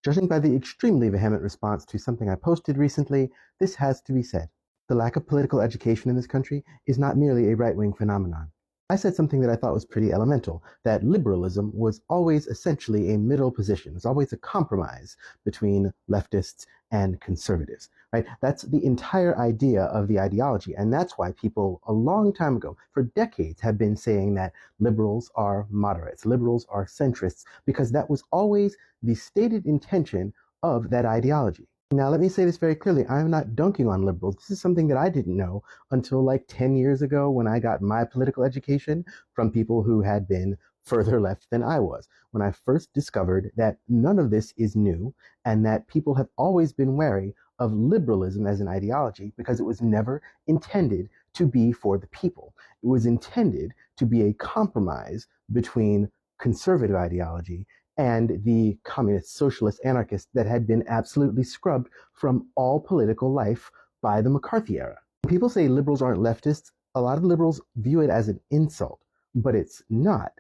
Judging by the extremely vehement response to something I posted recently, this has to be said. The lack of political education in this country is not merely a right-wing phenomenon. I said something that I thought was pretty elemental, that liberalism was always essentially a middle position. It's always a compromise between leftists and conservatives, right? That's the entire idea of the ideology. And that's why people a long time ago, for decades, have been saying that liberals are moderates, liberals are centrists, because that was always the stated intention of that ideology. Now, let me say this very clearly. I'm not dunking on liberals. This is something that I didn't know until like 10 years ago when I got my political education from people who had been further left than I was. When I first discovered that none of this is new and that people have always been wary of liberalism as an ideology because it was never intended to be for the people. It was intended to be a compromise between conservative ideology and the communist, socialist, anarchist that had been absolutely scrubbed from all political life by the McCarthy era. When people say liberals aren't leftists, a lot of liberals view it as an insult, but it's not.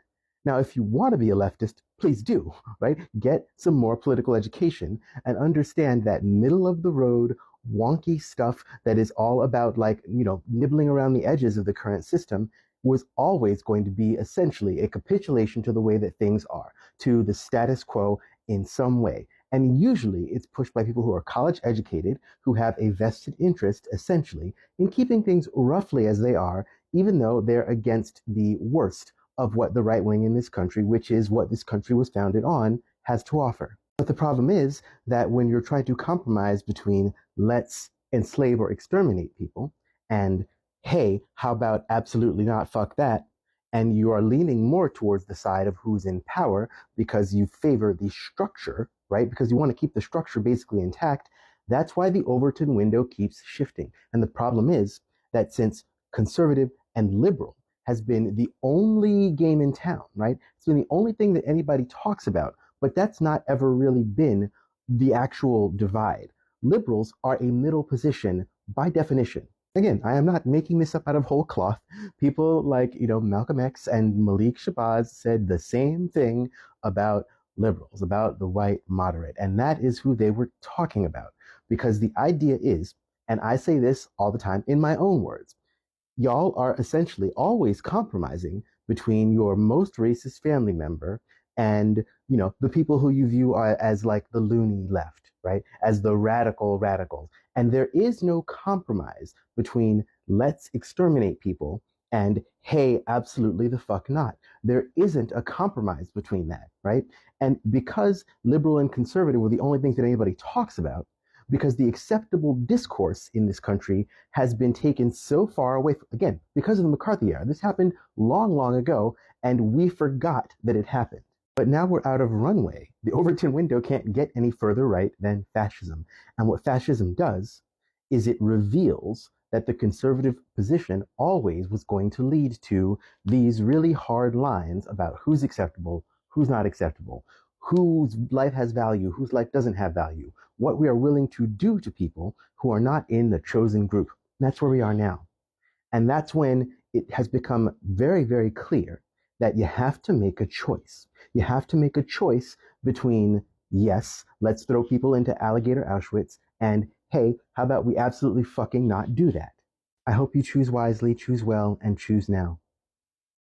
Now, if you want to be a leftist, please do, right? Get some more political education and understand that middle of the road, wonky stuff that is all about nibbling around the edges of the current system was always going to be essentially a capitulation to the way that things are, to the status quo in some way. And usually it's pushed by people who are college educated, who have a vested interest, essentially, in keeping things roughly as they are, even though they're against the worst of what the right wing in this country, which is what this country was founded on, has to offer. But the problem is that when you're trying to compromise between let's enslave or exterminate people and hey, how about absolutely not, fuck that, and you are leaning more towards the side of who's in power because you favor the structure, right? Because you want to keep the structure basically intact, that's why the Overton window keeps shifting. And the problem is that since conservative and liberal has been the only game in town, right? It's been the only thing that anybody talks about, but that's not ever really been the actual divide. Liberals are a middle position by definition. Again, I am not making this up out of whole cloth. People like, Malcolm X and Malik Shabazz said the same thing about liberals, about the white moderate. And that is who they were talking about. Because the idea is, and I say this all the time in my own words, y'all are essentially always compromising between your most racist family member and, the people who you view as like the loony left, right? As the radical radicals. And there is no compromise between let's exterminate people and hey, absolutely the fuck not. There isn't a compromise between that, right? And because liberal and conservative were the only things that anybody talks about, because the acceptable discourse in this country has been taken so far away, again, because of the McCarthy era. This happened long, long ago, and we forgot that it happened. But now we're out of runway. The Overton window can't get any further right than fascism. And what fascism does is it reveals that the conservative position always was going to lead to these really hard lines about who's acceptable, who's not acceptable, whose life has value, whose life doesn't have value, what we are willing to do to people who are not in the chosen group. That's where we are now. And that's when it has become very, very clear that you have to make a choice. You have to make a choice between, yes, let's throw people into alligator Auschwitz, and hey, how about we absolutely fucking not do that? I hope you choose wisely, choose well, and choose now.